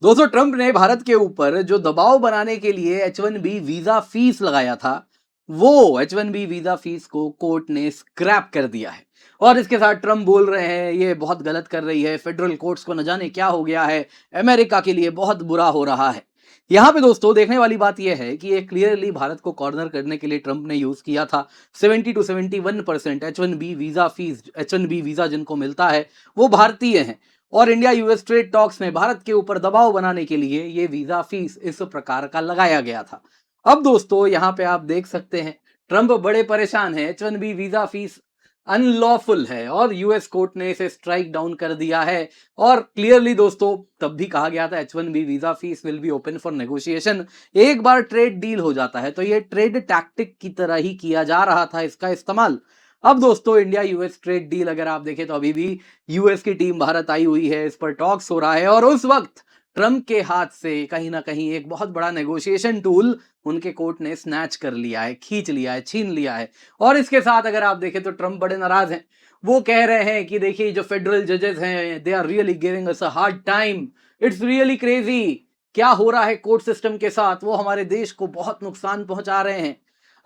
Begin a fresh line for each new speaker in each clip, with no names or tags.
दोस्तों ट्रंप ने भारत के ऊपर जो दबाव बनाने के लिए H one B visa fee लगाया था, वो H one B visa fee को कोर्ट ने स्क्रैप कर दिया है। और इसके साथ ट्रंप बोल रहे हैं ये बहुत गलत कर रही है, फेडरल कोर्ट्स को न जाने क्या हो गया है, अमेरिका के लिए बहुत बुरा हो रहा है। यहाँ पे दोस्तों देखने वाली बात यह है कि ये क्लियरली भारत को कॉर्नर करने के लिए ट्रंप ने यूज किया था। 70 to 71% H one B visa fee, H one B visa जिनको मिलता है वो भारतीय हैं। और इंडिया यूएस ट्रेड टॉक्स में भारत के ऊपर दबाव बनाने के लिए ये वीजा फीस इस प्रकार का लगाया गया था। अब दोस्तों यहाँ पे आप देख सकते हैं ट्रंप बड़े परेशान हैं, H one B visa fee unlawful है और यूएस कोर्ट ने इसे स्ट्राइक डाउन कर दिया है। और क्लियरली दोस्तों तब भी कहा गया था H one B visa fee will be open for negotiation. एक बार ट्रेड डील हो जाता है तो ये ट्रेड टैक्टिक की तरह ही किया जा रहा था इसका इस्तेमाल। अब दोस्तों इंडिया यूएस ट्रेड डील अगर आप देखें तो अभी भी यूएस की टीम भारत आई हुई है, इस पर टॉक्स हो रहा है और उस वक्त ट्रंप के हाथ से कहीं ना कहीं एक बहुत बड़ा नेगोशिएशन टूल उनके कोर्ट ने स्नैच कर लिया है, खींच लिया है, छीन लिया है। और इसके साथ अगर आप देखें तो ट्रंप बड़े नाराज हैं। वो कह रहे हैं कि देखिए जो फेडरल जजेस हैं they are really giving us a hard time, it's really crazy. क्या हो रहा है कोर्ट सिस्टम के साथ, वो हमारे देश को बहुत नुकसान पहुंचा रहे हैं।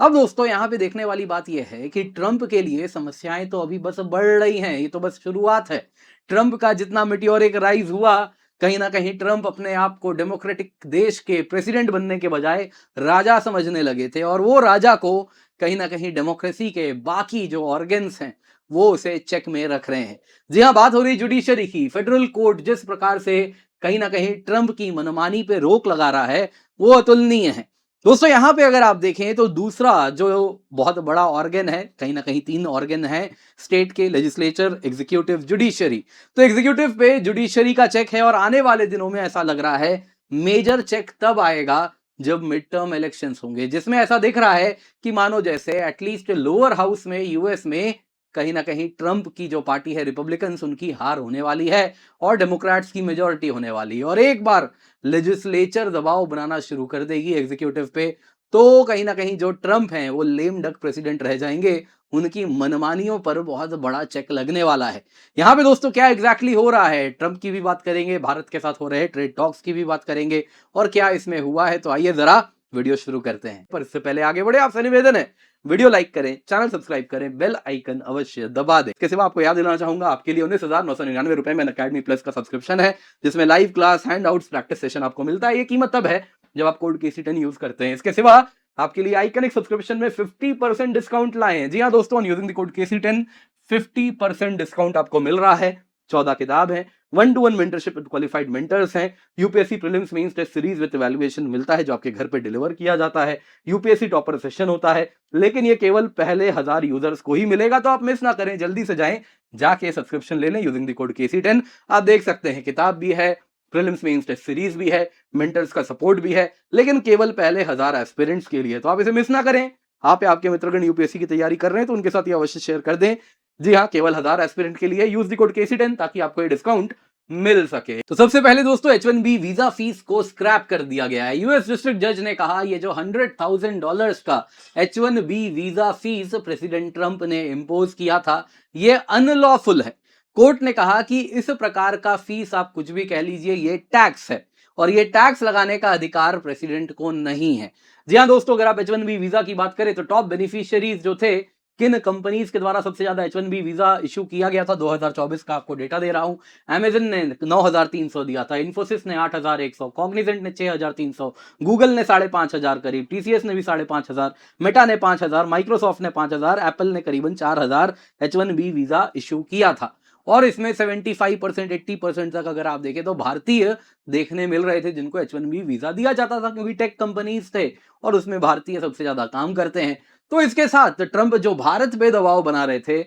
अब दोस्तों यहाँ पे देखने वाली बात यह है कि ट्रंप के लिए समस्याएं तो अभी बस बढ़ रही हैं, ये तो बस शुरुआत है। ट्रंप का जितना मिटियोरिक राइज हुआ, कहीं ना कहीं ट्रंप अपने आप को डेमोक्रेटिक देश के प्रेसिडेंट बनने के बजाय राजा समझने लगे थे और वो राजा को कहीं ना कहीं डेमोक्रेसी के बाकी जो ऑर्गन्स हैं वो उसे चेक में रख रहे हैं। जी हाँ, बात हो रही जुडिशरी की। फेडरल कोर्ट जिस प्रकार से कहीं ना कहीं ट्रंप की मनमानी पे रोक लगा रहा है वो अतुलनीय है। दोस्तों यहाँ पे अगर आप देखें तो दूसरा जो बहुत बड़ा ऑर्गन है, कहीं ना कहीं तीन ऑर्गन है स्टेट के, लेजिस्लेचर, एग्जीक्यूटिव, जुडिशरी। तो एग्जीक्यूटिव पे जुडिशरी का चेक है और आने वाले दिनों में ऐसा लग रहा है मेजर चेक तब आएगा जब मिड टर्म इलेक्शंस होंगे, जिसमें ऐसा दिख रहा है कि मानो जैसे एटलीस्ट लोअर हाउस में यूएस में कहीं ना कहीं ट्रंप की जो पार्टी है रिपब्लिकन्स, उनकी हार होने वाली है और डेमोक्रेट्स की मेजोरिटी होने वाली है और एक बार लेजिस्लेचर दबाव बनाना शुरू कर देगी एग्जीक्यूटिव पे, तो कहीं ना कहीं जो ट्रंप हैं वो लेम डक प्रेसिडेंट रह जाएंगे। उनकी मनमानियों पर बहुत बड़ा चेक लगने वाला है। यहाँ पे दोस्तों क्या एग्जैक्टली हो रहा है, ट्रंप की भी बात करेंगे, भारत के साथ हो रहे ट्रेड टॉक्स की भी बात करेंगे और क्या इसमें हुआ है। तो आइए जरा वीडियो शुरू करते हैं, पर इससे पहले आगे बढ़े आपसे निवेदन है वीडियो लाइक करें, चैनल सब्सक्राइब करें, बेल आइकन अवश्य दबा दें। इसके सिवा आपको याद दिलाना चाहूंगा आपके लिए 19,999 रुपए में अकेडमी प्लस का सब्सक्रिप्शन है, जिसमें live class, hand outs, practice session आपको मिलता है। ये कीमत तब है जब आप कोड KC10 यूज करते हैं। इसके सिवा आपके लिए आइकनिक सब्सक्रिप्शन में 50% डिस्काउंट लाए हैं। जी हाँ दोस्तों, using the code KC10 50% discount आपको मिल रहा है। 14 किताब है, 1-to-1 mentorship with qualified mentors हैं, UPSC prelims mains test series with evaluation मिलता है जो आपके घर पे डिलीवर किया जाता है, यूपीएससी टॉपर सेशन होता है। लेकिन ये केवल पहले 1000 यूजर्स को ही मिलेगा, तो आप मिस ना करें, जल्दी से जाएं, जाके सब्सक्रिप्शन ले लें यूजिंग द कोड KC10। आप देख सकते हैं किताब भी है, प्रीलिम्स मेंस टेस्ट सीरीज भी है, मेंटर्स का सपोर्ट भी है, लेकिन केवल पहले 1000 एस्पिरेंट्स के लिए, तो आप इसे मिस ना करें। आप या आपके मित्रगण यूपीएससी की तैयारी कर रहे हैं तो उनके साथ ये अवश्य शेयर कर दें। जी हाँ, केवल 1000 एस्पिरेंट के लिए यूज द कोड KC10 ताकि आपको ये डिस्काउंट मिल सके। तो सबसे पहले दोस्तों H1B वीजा फीस को स्क्रैप कर दिया गया है। यूएस डिस्ट्रिक्ट जज ने कहा ये जो $100,000 का H1B visa fees president Trump ने इंपोज किया था ये अनलॉफुल है। कोर्ट ने कहा कि इस प्रकार का फीस आप कुछ भी कह लीजिए, ये टैक्स है और ये टैक्स लगाने का अधिकार प्रेसिडेंट को नहीं है। जी हाँ दोस्तों, अगर आप H1B वीजा की बात करें तो टॉप बेनिफिशियरीज जो थे, किन कंपनीज के द्वारा सबसे ज्यादा H1B वीजा इशू किया गया था 2024 का आपको डेटा दे रहा हूं। अमेजन ने 9,300 दिया था, इन्फोसिस ने 8,100, कॉग्निजेंट ने 6,300, गूगल ने 5,500 करीब, टीसीएस ने भी 5,500, मेटा ने 5,000, माइक्रोसॉफ्ट ने 5,000, एप्पल ने करीबन 4,000 H1B वीजा इशू किया था। और इसमें 75% 80% तक अगर आप देखें तो भारतीय देखने मिल रहे थे जिनको H1B वीजा दिया जाता था, क्योंकि टेक कंपनीज थे और उसमें भारतीय सबसे ज्यादा काम करते हैं। तो इसके साथ ट्रंप जो भारत पे दबाव बना रहे थे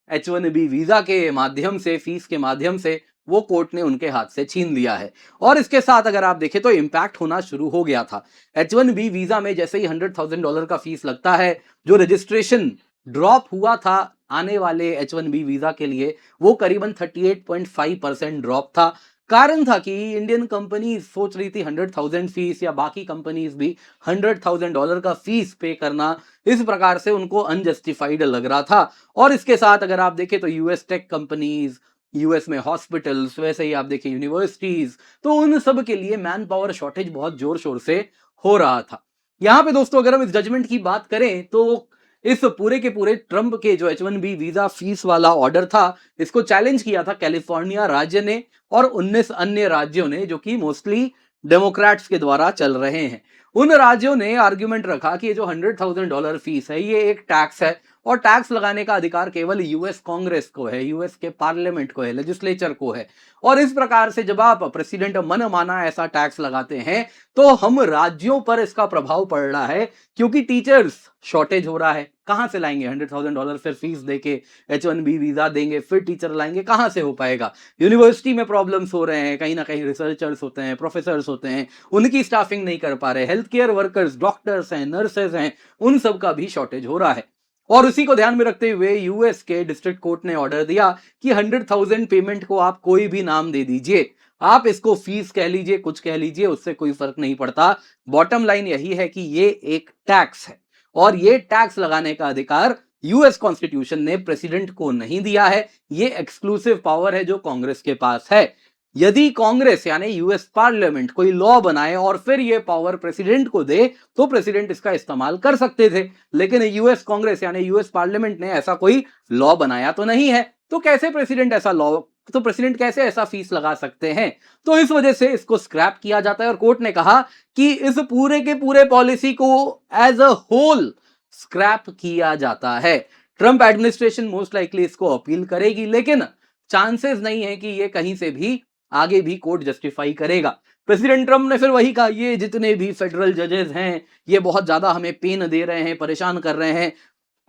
H1B वीजा के माध्यम से, फीस के माध्यम से, वो कोर्ट ने उनके हाथ से छीन लिया है। और इसके साथ अगर आप देखें तो इंपैक्ट होना शुरू हो गया था। H1B वीजा में जैसे ही $100,000 का फीस लगता है, जो रजिस्ट्रेशन ड्रॉप हुआ था आने वाले H1B वीजा के लिए, वो करीबन 38.5% ड्रॉप था। कारण था कि इंडियन कंपनी सोच रही थी 100,000 फीस, या बाकी कंपनीज भी $100,000 का फीस पे करना इस प्रकार से उनको अनजस्टिफाइड लग रहा था। और इसके साथ अगर आप देखें तो यूएस टेक कंपनीज, यूएस में हॉस्पिटल्स, वैसे ही आप देखिए यूनिवर्सिटीज, तो उन सब के लिए मैन पावर शॉर्टेज बहुत जोर शोर से हो रहा था। यहां पे दोस्तों अगर हम इस जजमेंट की बात करें तो इस पूरे के पूरे ट्रंप के जो H1B वीजा फीस वाला ऑर्डर था, इसको चैलेंज किया था कैलिफोर्निया राज्य ने और 19 अन्य राज्यों ने, जो कि मोस्टली डेमोक्रेट्स के द्वारा चल रहे हैं। उन राज्यों ने आर्ग्यूमेंट रखा कि ये जो $100,000 फीस है, ये एक टैक्स है और टैक्स लगाने का अधिकार केवल यूएस कांग्रेस को है, यूएस के पार्लियामेंट को है, लेजिस्लेचर को है। और इस प्रकार से जब आप प्रेसिडेंट मन माना ऐसा टैक्स लगाते हैं तो हम राज्यों पर इसका प्रभाव पड़ रहा है, क्योंकि टीचर्स शॉर्टेज हो रहा है। कहां से लाएंगे $100,000 फिर फीस देके, H1B वीजा देंगे फिर टीचर लाएंगे, कहां से हो पाएगा। यूनिवर्सिटी में प्रॉब्लम्स हो रहे हैं, कहीं ना कहीं रिसर्चर्स होते हैं, प्रोफेसर्स होते हैं, उनकी स्टाफिंग नहीं कर पा रहे, हेल्थ केयर वर्कर्स, डॉक्टर्स हैं, नर्सेज हैं, उन सब का भी शॉर्टेज हो रहा है। और उसी को ध्यान में रखते हुए यूएस के डिस्ट्रिक्ट कोर्ट ने ऑर्डर दिया कि 100,000 पेमेंट को आप कोई भी नाम दे दीजिए, आप इसको फीस कह लीजिए, कुछ कह लीजिए, उससे कोई फर्क नहीं पड़ता। बॉटम लाइन यही है कि ये एक टैक्स है और ये टैक्स लगाने का अधिकार यूएस कॉन्स्टिट्यूशन ने प्रेसिडेंट को नहीं दिया है। ये एक्सक्लूसिव पावर है जो कांग्रेस के पास है। यदि कांग्रेस यानी यूएस पार्लियामेंट कोई लॉ बनाए और फिर ये पावर प्रेसिडेंट को दे तो प्रेसिडेंट इसका इस्तेमाल कर सकते थे, लेकिन यूएस कांग्रेस यानी यूएस पार्लियामेंट ने ऐसा कोई लॉ बनाया तो नहीं है। तो कैसे प्रेसिडेंट ऐसा लॉ, तो प्रेसिडेंट कैसे ऐसा फीस लगा सकते हैं। तो इस वजह से इसको स्क्रैप किया जाता है और कोर्ट ने कहा कि इस पूरे के पूरे पॉलिसी को एज अ होल स्क्रैप किया जाता है। ट्रंप एडमिनिस्ट्रेशन मोस्ट लाइकली इसको अपील करेगी, लेकिन चांसेस नहीं है कि ये कहीं से भी आगे भी कोर्ट जस्टिफाई करेगा। प्रेसिडेंट ट्रंप ने फिर वही कहा, ये जितने भी फेडरल जजेस हैं ये बहुत ज्यादा हमें पेन दे रहे हैं, परेशान कर रहे हैं,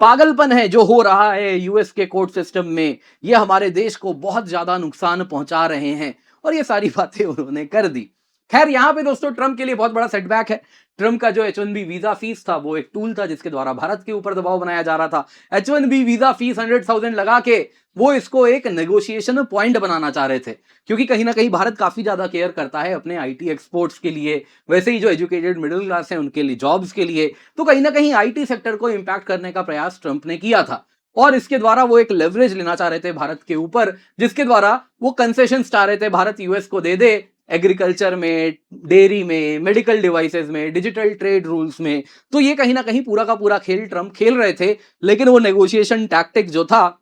पागलपन है जो हो रहा है यूएस के कोर्ट सिस्टम में, ये हमारे देश को बहुत ज्यादा नुकसान पहुंचा रहे हैं। और ये सारी बातें उन्होंने कर दी। खैर यहां पे दोस्तों ट्रंप के लिए बहुत बड़ा सेटबैक है। ट्रंप का जो H1B वीजा फीस था वो एक टूल था जिसके द्वारा भारत के ऊपर दबाव बनाया जा रहा था। H1B वीजा फीस 100,000 लगा के वो इसको एक नेगोशिएशन पॉइंट बनाना चाह रहे थे, क्योंकि कहीं ना कहीं भारत काफी ज्यादा केयर करता है अपने आईटी एक्सपोर्ट्स के लिए, वैसे ही जो एजुकेटेड मिडिल क्लास है उनके लिए जॉब्स के लिए। तो कहीं ना कहीं आईटी सेक्टर को इंपैक्ट करने का प्रयास ट्रंप ने किया था और इसके द्वारा वो एक लेवरेज लेना चाह रहे थे भारत के ऊपर, जिसके द्वारा वो कंसेशन चाह रहे थे भारत यूएस को दे दे एग्रीकल्चर में, डेयरी में, मेडिकल डिवाइसेस में, डिजिटल ट्रेड रूल्स में। तो ये कहीं ना कहीं पूरा का पूरा खेल ट्रंप खेल रहे थे, लेकिन वो नेगोशिएशन टैक्टिक जो था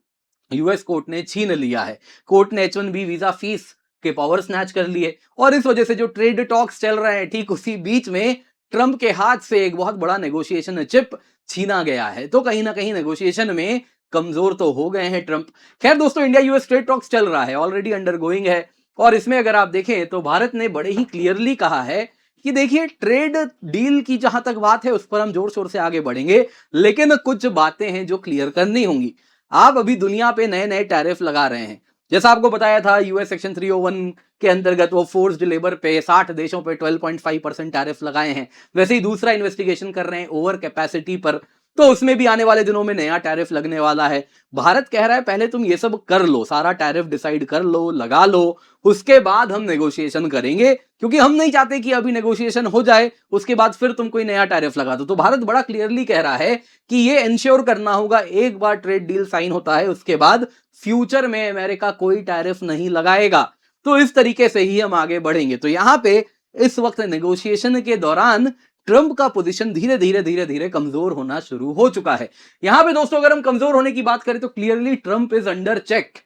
यूएस कोर्ट ने छीन लिया है। कोर्ट ने H1B वीजा फीस के पावर स्नैच कर लिए और इस वजह से जो ट्रेड टॉक्स चल रहे हैं ठीक उसी बीच में ट्रंप के हाथ से एक बहुत बड़ा नेगोशिएशन चिप छीना गया है। तो कहीं ना कहीं नेगोशिएशन में कमजोर तो हो गए हैं ट्रंप। खैर दोस्तों इंडिया यूएस ट्रेड टॉक्स चल रहा है, ऑलरेडी अंडरगोइंग है और इसमें अगर आप देखें तो भारत ने बड़े ही क्लियरली कहा है कि देखिए ट्रेड डील की जहां तक बात है उस पर हम जोर शोर से आगे बढ़ेंगे, लेकिन कुछ बातें हैं जो क्लियर करनी होंगी। आप अभी दुनिया पे नए नए टैरिफ लगा रहे हैं, जैसा आपको बताया था यूएस सेक्शन 301 के अंतर्गत वो फोर्स्ड लेबर पे 60 देशों पे 12.5% टैरिफ लगाए हैं। वैसे ही दूसरा इन्वेस्टिगेशन कर रहे हैं ओवर कैपेसिटी पर, तो उसमें भी आने वाले दिनों में नया टैरिफ लगने वाला है। भारत कह रहा है पहले तुम ये सब कर लो, सारा टैरिफ डिसाइड कर लो, लगा लो, उसके बाद हम नेगोशिएशन करेंगे, क्योंकि हम नहीं चाहते कि अभी नेगोशिएशन हो जाए उसके बाद फिर तुम कोई नया टैरिफ लगा दो। तो भारत बड़ा क्लियरली कह रहा है कि ये इंश्योर करना होगा एक बार ट्रेड डील साइन होता है उसके बाद फ्यूचर में अमेरिका कोई टैरिफ नहीं लगाएगा। तो इस तरीके से ही हम आगे बढ़ेंगे। तो यहां पे इस वक्त नेगोशिएशन के दौरान ट्रंप का पोजीशन धीरे धीरे धीरे धीरे कमजोर होना शुरू हो चुका है। यहां पे दोस्तों अगर हम कमजोर होने की बात करें तो clearly Trump is under check.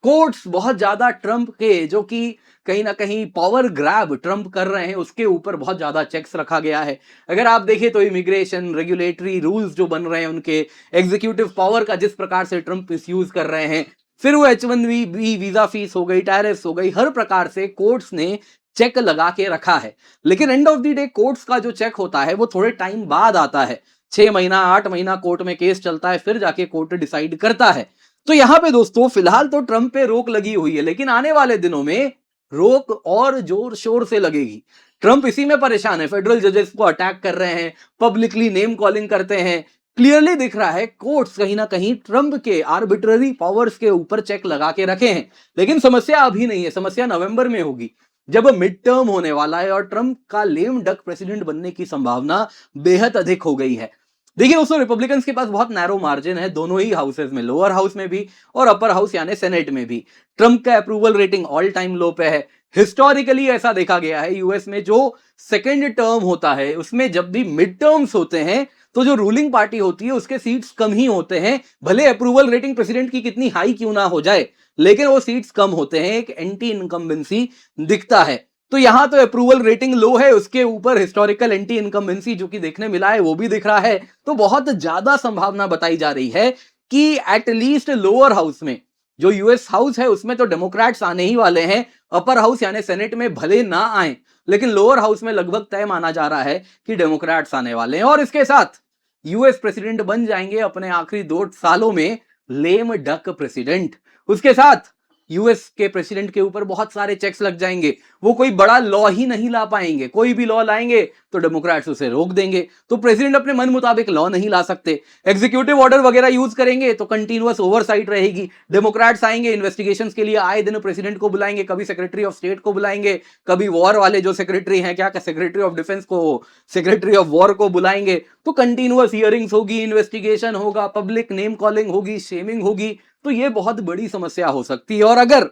Courts बहुत ज्यादा ट्रंप के, जो कि कहीं ना कहीं पावर ग्रैब ट्रंप कर रहे हैं, उसके ऊपर बहुत ज्यादा चेक्स रखा गया है। अगर आप देखें तो इमिग्रेशन रेगुलेटरी रूल्स जो बन रहे हैं उनके, एग्जीक्यूटिव पावर का जिस प्रकार से ट्रंप मिसयूज कर रहे हैं, फिर वो H1B वीजा फीस हो गई, टैरिफ्स हो गई, हर प्रकार से कोर्ट्स ने चेक लगा के रखा है। लेकिन end of the day courts का जो चेक होता है वो थोड़े टाइम बाद आता है, 6 महीना 8 महीना कोर्ट में केस चलता है, फिर जाके कोर्ट डिसाइड करता है। तो यहां पे दोस्तों फिलहाल तो ट्रंप पे रोक लगी हुई है, लेकिन आने वाले दिनों में रोक और जोर शोर से लगेगी। ट्रंप इसी में परेशान है, फेडरल जजेस को अटैक कर रहे हैं, पब्लिकली नेम कॉलिंग करते हैं। क्लियरली दिख रहा है कोर्ट्स कहीं ना कहीं ट्रंप के आर्बिट्ररी पावर्स के ऊपर चेक लगा के रखे हैं। लेकिन समस्या अभी नहीं है, समस्या नवंबर में होगी जब मिड टर्म होने वाला है और ट्रंप का लेम डक प्रेसिडेंट बनने की संभावना बेहद अधिक हो गई है। देखिए दोस्तों, रिपब्लिकन्स के पास बहुत नैरो मार्जिन है दोनों ही हाउसेज में, लोअर हाउस में भी और अपर हाउस यानी सेनेट में भी। ट्रंप का अप्रूवल रेटिंग ऑल टाइम लो पे है। हिस्टोरिकली ऐसा देखा गया है यूएस में, जो सेकेंड टर्म होता है उसमें जब भी मिड टर्म्स होते हैं तो जो रूलिंग पार्टी होती है उसके सीट्स कम ही होते हैं, भले अप्रूवल रेटिंग प्रेसिडेंट की कितनी हाई क्यों ना हो जाए, लेकिन वो सीट्स कम होते हैं, एक एंटी इनकम्बेंसी दिखता है। तो यहां तो अप्रूवल रेटिंग लो है, उसके ऊपर हिस्टोरिकल एंटी इनकम्बेंसी जो कि देखने मिला है वो भी दिख रहा है। तो बहुत ज्यादा संभावना बताई जा रही है कि एटलीस्ट लोअर हाउस में, जो यूएस हाउस है उसमें तो डेमोक्रेट्स आने ही वाले हैं, अपर हाउस यानी सेनेट में भले ना आए, लेकिन लोअर हाउस में लगभग तय माना जा रहा है कि डेमोक्रेट्स आने वाले हैं। और इसके साथ यूएस प्रेसिडेंट बन जाएंगे अपने आखिरी 2 सालों में लेम डक प्रेसिडेंट। उसके साथ यूएस के प्रेसिडेंट के ऊपर बहुत सारे चेक्स लग जाएंगे, वो कोई बड़ा लॉ ही नहीं ला पाएंगे, कोई भी लॉ लाएंगे तो डेमोक्रेट्स उसे रोक देंगे। तो प्रेसिडेंट अपने मन मुताबिक लॉ नहीं ला सकते, एग्जीक्यूटिव ऑर्डर वगैरह यूज करेंगे तो कंटीन्यूअस ओवरसाइट रहेगी। डेमोक्रेट्स आएंगे इन्वेस्टिगेशंस के लिए, आए दिन प्रेसिडेंट को बुलाएंगे, कभी सेक्रेटरी ऑफ स्टेट को बुलाएंगे, कभी वॉर वाले जो सेक्रेटरी हैं, क्या सेक्रेटरी ऑफ डिफेंस को, सेक्रेटरी ऑफ वॉर को बुलाएंगे। तो कंटीन्यूअस हियरिंग्स होगी, इन्वेस्टिगेशन होगा, पब्लिक नेम कॉलिंग होगी, शेमिंग होगी। तो ये बहुत बड़ी समस्या हो सकती है। और अगर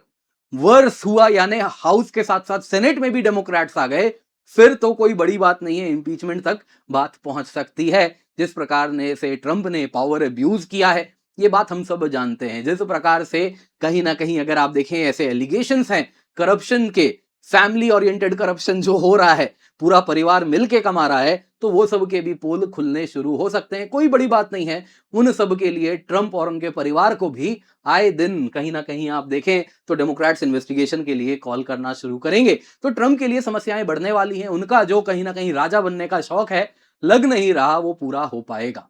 वर्स हुआ यानी हाउस के साथ साथ सेनेट में भी डेमोक्रेट्स आ गए, फिर तो कोई बड़ी बात नहीं है, इंपीचमेंट तक बात पहुंच सकती है। जिस प्रकार से ट्रंप ने पावर अब्यूज किया है, ये बात हम सब जानते हैं। जिस प्रकार से कहीं ना कहीं अगर आप देखें ऐसे एलिगेशंस हैं करप्शन के, फैमिली ओरिएंटेड करप्शन जो हो रहा है, पूरा परिवार मिलके कमा रहा है, तो वो सब के भी पोल खुलने शुरू हो सकते हैं। कोई बड़ी बात नहीं है उन सब के लिए। ट्रंप और उनके परिवार को भी आए दिन कहीं ना कहीं आप देखें तो डेमोक्रेट्स इन्वेस्टिगेशन के लिए कॉल करना शुरू करेंगे। तो ट्रंप के लिए समस्याएं बढ़ने वाली हैं, उनका जो कहीं ना कहीं राजा बनने का शौक है, लग नहीं रहा वो पूरा हो पाएगा।